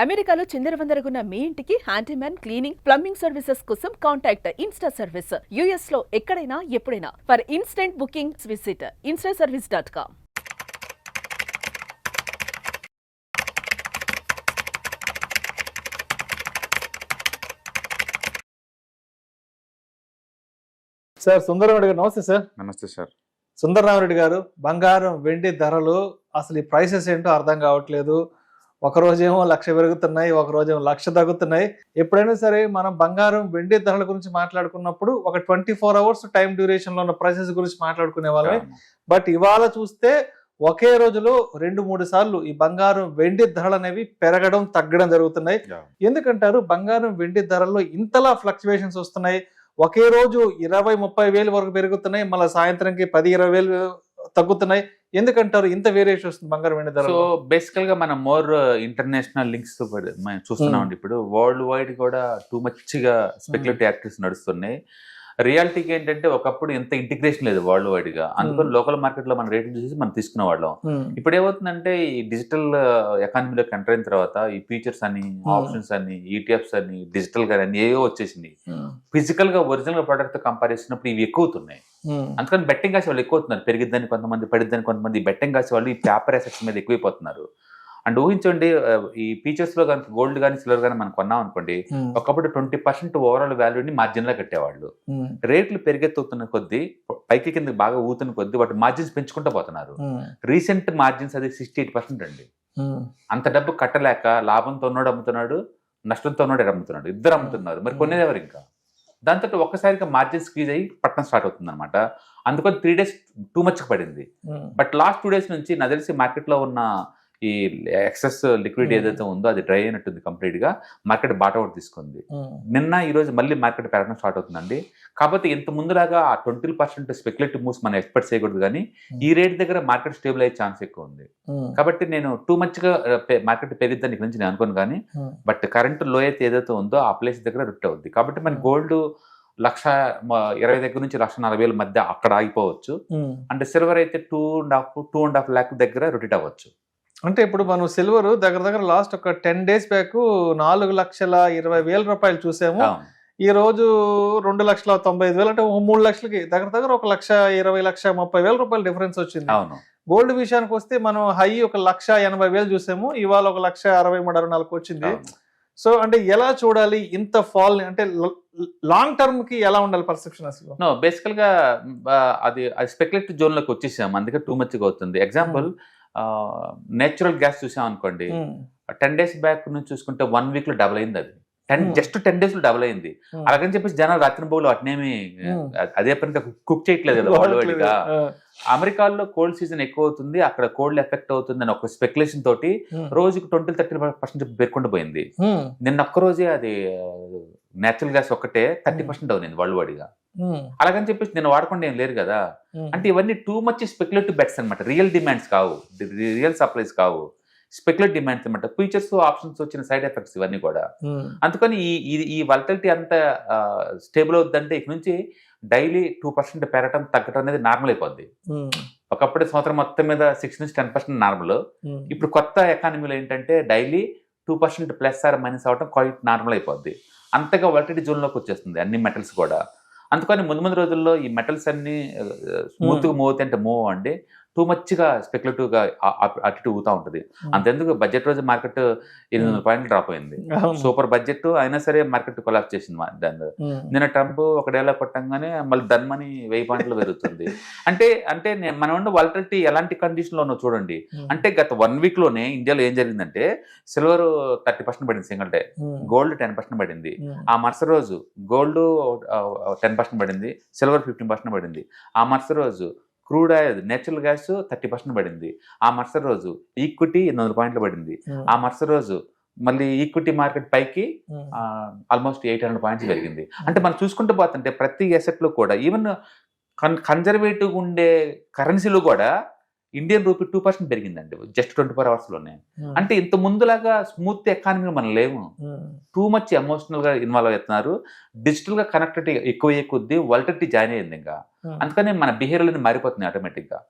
అమెరికాలో చిందరవందరగున్న మీ ఇంటికి handyman cleaning plumbing services కోసం కాంటాక్ట్ ఇన్స్టా సర్వీస్. యుఎస్ లో ఎక్కడైనా ఎప్పుడైనా. For instant booking visit instaservice.com. Sir Sundararamareddy గారు నమస్తే సార్. నమస్తే సార్. సుందరరామరెడ్డి గారు, బంగారం వెండి ధరలు అసలు ఈ ప్రైసెస్ ఏంటో అర్థం కావట్లేదు. ఒక రోజేమో 1,00,000 పెరుగుతున్నాయి, ఒక రోజేమో 1,00,000 తగ్గుతున్నాయి. ఎప్పుడైనా సరే మనం బంగారం వెండి ధరల గురించి మాట్లాడుకున్నప్పుడు ఒక 24 అవర్స్ టైం డ్యూరేషన్ లో ఉన్న ప్రైసెస్ గురించి మాట్లాడుకునే వాళ్ళమే. బట్ ఇవాళ చూస్తే ఒకే రోజులో 2-3 సార్లు ఈ బంగారం వెండి ధరలు అనేవి పెరగడం తగ్గడం జరుగుతున్నాయి. ఎందుకంటారు బంగారం వెండి ధరల్లో ఇంతలా ఫ్లక్చువేషన్స్ వస్తున్నాయి? ఒకే రోజు 20-30 వేలు వరకు పెరుగుతున్నాయి, మళ్ళీ సాయంత్రంకి 10-20 వేలు తగ్గుతున్నాయి. ఎందుకంటారు ఇంత వేరియేషన్ వస్తుంది బంగారం వెండి ధర? సో బేసికల్ గా మనం మోర్ ఇంటర్నేషనల్ లింక్స్ మనం చూస్తున్నాం. ఇప్పుడు వరల్డ్ వైడ్ కూడా టూ మచ్ గా స్పెక్యులేటివ్ యాక్టివిటీస్ నడుస్తున్నాయి. రియాలిటీకి ఏంటంటే ఒకప్పుడు ఎంత ఇంటిగ్రేషన్ లేదు వరల్డ్ వైడ్ గా, అందుకని లోకల్ మార్కెట్ లో మన రేట్లు చూసి మనం తీసుకునే వాళ్ళం. ఇప్పుడు ఏమవుతుందంటే ఈ డిజిటల్ ఎకానమీలోకి ఎంటర్ అయిన తర్వాత ఈ ఫీచర్స్ అని, ఆప్షన్స్ అని, ఈటీఎఫ్స్ అని, డిజిటల్ గా అని ఏవో వచ్చేసింది. ఫిజికల్ గా ఒరిజినల్ గా ప్రొడక్ట్ తో కంపేర్ చేసినప్పుడు ఇవి ఎక్కువ అవుతున్నాయి. అందుకని బెట్టింగ్ కాసే వాళ్ళు ఎక్కువ అవుతున్నారు. పెరిగిద్దని కొంతమంది, పడిద్దని కొంతమంది బెట్టింగ్ కాసే వాళ్ళు ఈ పేపర్ అసెట్స్ మీద ఎక్కువైపోతున్నారు. అండ్ ఊహించండి, ఈ ఫీచర్స్ లో కనుక గోల్డ్ కానీ సిల్వర్ కానీ మనం కొన్నాం అనుకోండి, ఒకప్పుడు 20% ఓవరాల్ వాల్యూని మార్జిన్ లో కట్టేవాళ్ళు. రేట్లు పెరిగెత్తుతున్న కొద్దీ, పైకి కింద బాగా ఊతున్న కొద్దీ వాటి మార్జిన్స్ పెంచుకుంటూ పోతున్నారు. రీసెంట్ మార్జిన్స్ అది 68% అండి. అంత డబ్బు కట్టలేక లాభంతో ఉన్నాడు అమ్ముతున్నాడు, నష్టంతో ఉన్నాడు అమ్ముతున్నాడు, ఇద్దరు అమ్ముతున్నారు. మరి కొనేది ఎవరు? ఇంకా దాంతో ఒక్కసారిగా మార్జిన్ స్క్వీజ్ అయ్యి పట్టణం స్టార్ట్ అవుతుంది అనమాట. అందుకని 3 days టూ మచ్ పడింది. బట్ లాస్ట్ 2 days నుంచి నాకు తెలిసి మార్కెట్ లో ఉన్న ఈ ఎక్సెస్ లిక్విడిటీ ఏదైతే ఉందో అది డ్రై అయినట్టుంది, కంప్లీట్ గా మార్కెట్ బాటౌట్ తీసుకుంది. నిన్న ఈ రోజు మళ్ళీ మార్కెట్ పెరగడం స్టార్ట్ అవుతుందండి. కాకపోతే ఇంత ముందులాగా ఆ 20% స్పెక్యులేటివ్ మూవ్స్ మనం ఎక్స్పెక్ట్ చేయకూడదు, కానీ ఈ రేట్ దగ్గర మార్కెట్ స్టేబుల్ అయ్యే ఛాన్స్ ఎక్కువ ఉంది. కాబట్టి నేను టూ మచ్ గా మార్కెట్ పెరిగిద్దని ఇక్కడ నుంచి నేను అనుకోను, కానీ బట్ కరెంట్ లో అయితే ఏదైతే ఉందో ఆ ప్లేస్ దగ్గర రిట్ అవుద్ది. కాబట్టి మన గోల్డ్ 1,20,000 దగ్గర నుంచి 1,40,000 మధ్య అక్కడ ఆగిపోవచ్చు. అంటే సిల్వర్ అయితే 2.5 lakh దగ్గర రొటేట్ అవ్వచ్చు. అంటే ఇప్పుడు మనం సిల్వర్ దగ్గర లాస్ట్ ఒక 10 days బ్యాక్ 4,20,000 రూపాయలు చూసాము. ఈ రోజు 2,95,000, అంటే 3 లక్షలకి దగ్గర ఒక 1,20,000, 1,30,000 రూపాయలు డిఫరెన్స్ వచ్చింది. గోల్డ్ విషయానికి వస్తే మనం హై 1,80,000 చూసాము, ఇవాళ 1,63,64 వచ్చింది. సో అంటే ఎలా చూడాలి ఇంత ఫాల్? అంటే లాంగ్ టర్మ్ కి ఎలా ఉండాలి పర్సెప్షన్ అసలు? నో, బేసికల్ గా అది స్పెక్యులేటివ్ జోన్ లోకి వచ్చేసాము, అందుకే టూ మచ్ గా అవుతుంది. ఎగ్జాంపుల్, నేచురల్ గ్యాస్ చూసాం అనుకోండి, 10 days బ్యాక్ నుంచి చూసుకుంటే 1 week లో డబుల్ అయింది. అది జస్ట్ 10 days లో డబుల్ అయింది. అలాగని చెప్పేసి జనాలు రాత్రి బోగులు వాటినేమి అదే పనిగా కుక్ చేయట్లేదు కదా వరల్డ్ వైడ్ గా. అమెరికాలో కోల్డ్ సీజన్ ఎక్కువ అవుతుంది, అక్కడ కోల్డ్ ఎఫెక్ట్ అవుతుంది అని ఒక స్పెక్యులేషన్ తోటి రోజుకి 20-30% పేర్కొంటూ పోయింది. నిన్న ఒక్క రోజే అది నేచురల్ గ్యాస్ ఒక్కటే 30% అవుతుంది వరల్డ్ వైడ్ గా. అలాగని చెప్పేసి నేను వాడకుండా ఏం లేరు కదా. అంటే ఇవన్నీ టూ మచ్ స్పెక్యులేటివ్ బెట్స్ అనమాట, రియల్ డిమాండ్స్ కావు, రియల్ సప్లైస్ కావు, స్పెక్యులేటివ్ డిమాండ్స్ అనమాట. ఫీచర్స్, ఆప్షన్స్ వచ్చిన సైడ్ ఎఫెక్ట్స్ ఇవన్నీ కూడా. అందుకని ఈ వాలటిలిటీ అంతా స్టేబుల్ అవుతుందంటే ఇక నుంచి డైలీ 2% పెరగటం తగ్గటం అనేది నార్మల్ అయిపోద్ది. ఒకప్పుడు సంవత్సరం మొత్తం మీద 6-10% నార్మల్. ఇప్పుడు కొత్త ఎకానమీలో ఏంటంటే డైలీ 2% ప్లస్ ఆర్ మైనస్ అవటం క్వైట్ నార్మల్ అయిపోద్ది. అంతగా వాలటిలిటీ జోన్లోకి వచ్చేస్తుంది అన్ని మెటల్స్ కూడా. అందుకని ముందు రోజుల్లో ఈ మెటల్స్ అన్ని స్మూత్గా మూవ్ అవుతాయి, అంటే మూవ్ అండి టూ మచ్గా స్పెక్యులేటివ్ గా అటు ఊతా ఉంటుంది. అంతెందుకు బడ్జెట్ రోజు మార్కెట్ 800 పాయింట్లు డ్రాప్ అయింది. సూపర్ బడ్జెట్ అయినా సరే మార్కెట్ కొలాప్స్ చేసింది. దాని నిన్న ట్రంప్ ఒక డేలా కొట్టంగానే మళ్ళీ ధన్మని 1000 పాయింట్లు పెరుగుతుంది. అంటే మనం ఉండే వాలటిలిటీ ఎలాంటి కండిషన్ లో ఉన్నో చూడండి. అంటే గత 1 week లోనే ఇండియాలో ఏం జరిగిందంటే సిల్వర్ 30% పడింది సింగిల్ డే, గోల్డ్ 10% పడింది. ఆ మరుసటి రోజు గోల్డ్ 10% పడింది, సిల్వర్ 15% పడింది. ఆ మరుసటి రోజు క్రూడ్ ఆయిల్, నేచురల్ గ్యాస్ 30% పడింది. ఆ మరుసటి రోజు ఈక్విటీ 800 పాయింట్లు పడింది. ఆ మరుసటి రోజు మళ్ళీ ఈక్విటీ మార్కెట్ పైకి ఆల్మోస్ట్ 800 పాయింట్స్ పెరిగింది. అంటే మనం చూసుకుంటూ పోతుంటే ప్రతి అసెట్ లో కూడా, ఈవెన్ కన్జర్వేటివ్ ఉండే కరెన్సీలో కూడా ఇండియన్ రూపీ 2% పెరిగిందండి జస్ట్ 24 hours లోనే. అంటే ఇంత ముందులాగా స్మూత్ ఎకానమీ మనం లేము, టూ మచ్ ఎమోషనల్ గా ఇన్వాల్వ్ అవుతున్నారు. డిజిటల్ గా కనెక్టివిటీ ఎక్కువ కొద్దీ వాలటిలిటీ జాయిన్ అయ్యింది. ఇంకా అందుకని మన బిహేవియర్ మారిపోతుంది ఆటోమేటిక్ గా.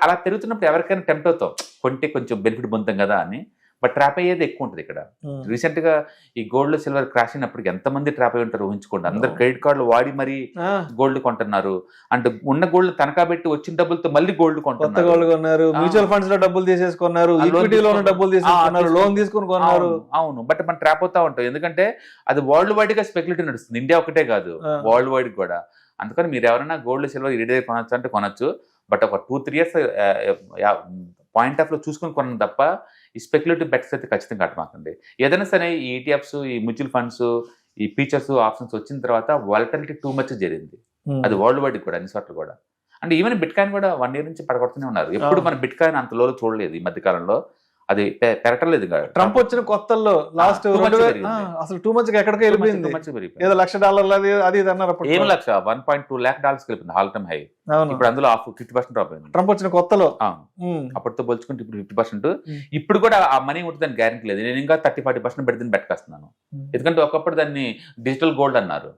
అలా పెరుగుతున్నప్పుడు ఎవరికైనా టెంప్ట్ అవుతాం, కొంటే కొంచెం బెనిఫిట్ పొందుతాం కదా అని. బట్ ట్రాప్ అయ్యేది ఎక్కువ ఉంటుంది ఇక్కడ. రీసెంట్ గా ఈ గోల్డ్ సిల్వర్ క్రాష్ అయినప్పటికి ఎంతమంది ట్రాప్ అయి ఉంటారు ఊహించుకోండి. అందరు క్రెడిట్ కార్డులు వాడి మరీ గోల్డ్ కొంటున్నారు. అంటే ఉన్న గోల్డ్ తనఖా పెట్టి వచ్చిన డబ్బులతో మళ్ళీ గోల్డ్ కొంటున్నారు, మ్యూచువల్ ఫండ్స్ లో డబ్బులు తీసేసుకున్నారు, ఈక్విటీలో డబ్బులు తీసుకున్నారు, లోన్ తీసుకుని కొన్నారు. అవును, బట్ మనం ట్రాప్ అవుతా ఉంటాం ఎందుకంటే అది వరల్డ్ వైడ్ గా స్పెక్యులేటివ్ నడుస్తుంది. ఇండియా ఒకటే కాదు, వరల్డ్ వైడ్ కూడా. అందుకని మీరు ఎవరైనా గోల్డ్ సిల్వర్ ఇడే కొనొచ్చు అంటే కొనొచ్చు, బట్ ఒక 2-3 years పాయింట్ ఆఫ్ లో చూసుకుని కొనడం తప్ప ఈ స్పెక్యులేటివ్ బెట్స్ అయితే ఖచ్చితంగా కట్టమాకండి. ఏదైనా సరే ఈ ఈటీఎఫ్స్, ఈ మ్యూచువల్ ఫండ్స్, ఈ ఫీచర్స్, ఆప్షన్స్ వచ్చిన తర్వాత వాలటిలిటీ టూ మచ్ జరిగింది. అది వరల్డ్ వైడ్ కూడా, అన్ని చోట్ల కూడా. అంటే ఈవెన్ బిట్ కాయిన్ కూడా 1 year నుంచి పడగొడుతూనే ఉన్నారు. ఎప్పుడు మన బిట్ కాయిన్ అంత లోలో చూడలేదు ఈ మధ్య కాలంలో. అది పెరగలేదు. ట్రంప్ వచ్చిన కొత్తల్లో లాస్ట్ అసలు టూ మచ్ ఎక్కడికి వెళ్ళిపోయింది. ఏదో $1,00,000 అది ఇది అన్నారు. ఏం లక్ష $1.2 lakh వెళ్ళిపోయింది ఆల్ టైమ్ హై. ఇప్పుడు అందులో 50% డ్రాప్ అయింది ట్రంప్ వచ్చిన కొత్తలో. అప్పటితో పోల్చుకుంటే ఇప్పుడు 50%. ఇప్పుడు కూడా ఆ మనీ ఉంటుందని గ్యారెంటీ లేదు. నేను ఇంకా 30-40% పెడితే బెట్టుకొస్తున్నాను. ఎందుకంటే ఒకప్పుడు దాన్ని డిజిటల్ గోల్డ్ అన్నారు.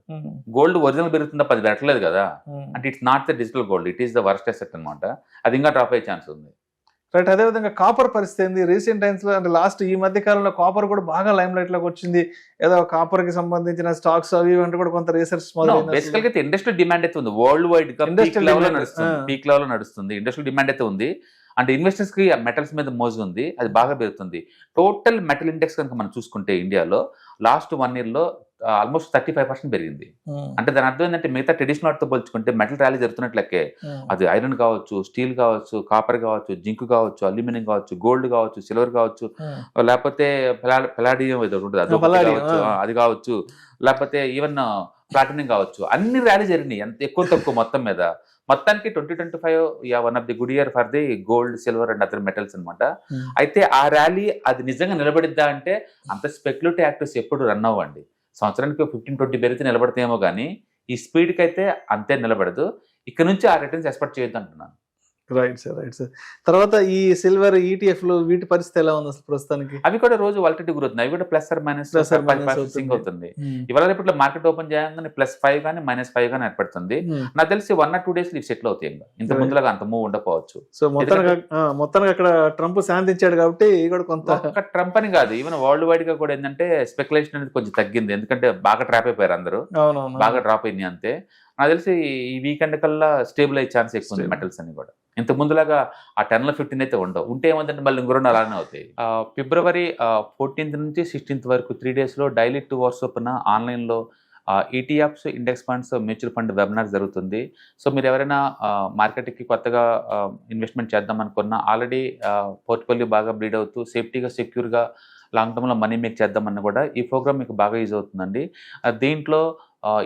గోల్డ్ ఒరిజినల్ పెరుగుతుందా 10 పెట్టలేదు కదా. అంటే it's not the digital gold, it is the worst asset అనమాట. అది ఇంకా డ్రాప్ అయ్యే ఛాన్స్ ఉంది. రైట్. అదేవిధంగా కాపర్ పరిస్థితి ఏంది? రీసెంట్ టైమ్స్ లో అంటే లాస్ట్ ఈ మధ్య కాలంలో కాపర్ కూడా బాగా లైమ్ లైట్ లోకి వచ్చింది. ఏదో కాపర్ కి సంబంధించిన స్టాక్స్ అవి అంటే కూడా కొంత రీసెర్చ్ బేసికల్ గా ఇండస్ట్రియల్ డిమాండ్ అయితే ఉంది. వరల్డ్ వైడ్ గా పీక్ లెవెల్ నడుస్తుంది. ఇండస్ట్రియల్ డిమాండ్ అయితే ఉంది. అంటే ఇన్వెస్టర్స్ కి మెటల్స్ మీద మోజు ఉంది, అది బాగా పెరుగుతుంది. టోటల్ మెటల్ ఇండెక్స్ కనుక మనం చూసుకుంటే ఇండియాలో లాస్ట్ 1 year లో ఆల్మోస్ట్ 35% పెరిగింది. అంటే దాని అర్థం ఏంటంటే మిగతా ట్రెడిషనల్ వాటితో పోల్చుకుంటే మెటల్ ర్యాలీ జరుగుతున్నట్లకే. అది ఐరన్ కావచ్చు, స్టీల్ కావచ్చు, కాపర్ కావచ్చు, జింక్ కావచ్చు, అల్యూమినియం కావచ్చు, గోల్డ్ కావచ్చు, సిల్వర్ కావచ్చు, లేకపోతే పెలాడియం ఏదో ఉంటుంది అది కావచ్చు, లేకపోతే ఈవెన్ ప్లాటినం కావచ్చు, అన్ని ర్యాలీ జరిగినాయి ఎంత ఎక్కువ తక్కువ మొత్తం మీద. మొత్తానికి 2025 one of the good year for the gold, silver and other metals అనమాట. అయితే ఆ ర్యాలీ అది నిజంగా నిలబడిద్దా అంటే అంత స్పెక్యులేటివ్ యాక్టివ్స్ ఎప్పుడు రన్ అవ్వండి. సంవత్సరానికి 15-20 పెరిగితే నిలబడతాయేమో కానీ ఈ స్పీడ్కి అయితే అంతే నిలబడదు. ఇక్కడ నుంచి ఆ రిటర్న్స్ ఎక్స్పెక్ట్ చేయొద్దు అంటున్నాను. Right sir, right sir. తర్వాత ఈ సిల్వర్ ఈటీఎఫ్లు వీటి పరిస్థితి ఎలా ఉంది అసలు ప్రస్తుతానికి? అవి కూడా రోజు వాలటిలిటీ గురవుతుంది. అవి కూడా ప్లస్ ఆర్ మైనస్ అవుతుంది. ఇవాళ రేపట్లో మార్కెట్ ఓపెన్ చేయగానే +5 కానీ -5 కానీ ఏర్పడుతుంది. నాకు తెలిసి 1 or 2 days ఇవి సెటిల్ అవుతాయి. ఇంత ముందులాగా అంత మూవ్ ఉండకపోవచ్చు. సో మొత్తానికి అక్కడ ట్రంప్ శాంతించాడు కాబట్టి కూడా కొంత ట్రంప్ అని కాదు, ఈవెన్ వరల్డ్ వైడ్ గా కూడా ఏంటంటే స్పెక్యులేషన్ అనేది కొంచెం తగ్గింది. ఎందుకంటే బాగా ట్రాప్ అయిపోయారు అందరూ, బాగా డ్రాప్ అయింది అంతే. నాకు తెలిసి ఈ వీకెండ్ కల్లా స్టేబుల్ అయ్యే ఛాన్స్ ఎక్కువ ఉంది మెటల్స్ అని కూడా. ఇంత ముందులాగా ఆ 10-15 అయితే ఉండవు. ఉంటే ఏమంటే మళ్ళీ ఇంకో 2 అలానే అవుతాయి. ఫిబ్రవరి 14th నుంచి 16th వరకు 3 days లో డైలీ 2 hours చొప్పున ఆన్లైన్లో ETFs, index funds, mutual fund webinar జరుగుతుంది. సో మీరు ఎవరైనా మార్కెట్కి కొత్తగా ఇన్వెస్ట్మెంట్ చేద్దాం అనుకున్నా, ఆల్రెడీ పోర్ట్ఫోలియో బాగా బ్లీడ్ అవుతూ సేఫ్టీగా, సెక్యూర్గా లాంగ్ టర్మ్లో మనీ మేక్ చేద్దామన్నా కూడా ఈ ప్రోగ్రామ్ మీకు బాగా యూజ్ అవుతుందండి. దీంట్లో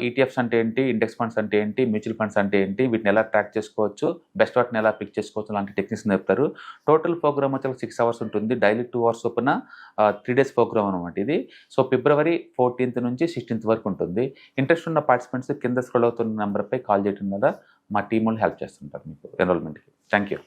ఈటీఎఫ్స్ అంటే ఏంటి, ఇండెక్స్ ఫండ్స్ అంటే ఏంటి, మ్యూచువల్ ఫండ్స్ అంటే ఏంటి, వీటిని ఎలా ట్రాక్ చేసుకోవచ్చు, బెస్ట్ వాటిని ఎలా పిక్ చేసుకోవచ్చు, అలాంటి టెక్నిక్స్ చెప్తారు. టోటల్ ప్రోగ్రామ్ వచ్చి 6 hours ఉంటుంది. డైలీ 2 hours చొప్పున 3 days ప్రోగ్రామ్ అనమాట ఇది. సో ఫిబ్రవరి 14th నుంచి 16th వరకు ఉంటుంది. ఇంట్రెస్ట్ ఉన్న పార్టిసిపెంట్స్ కింద స్క్రోల్ అవుతున్న నెంబర్పై కాల్ చేయడం ద్వారా మా టీం వాళ్ళు హెల్ప్ చేస్తుంటారు మీకు ఎన్రోల్మెంట్కి. Thank you.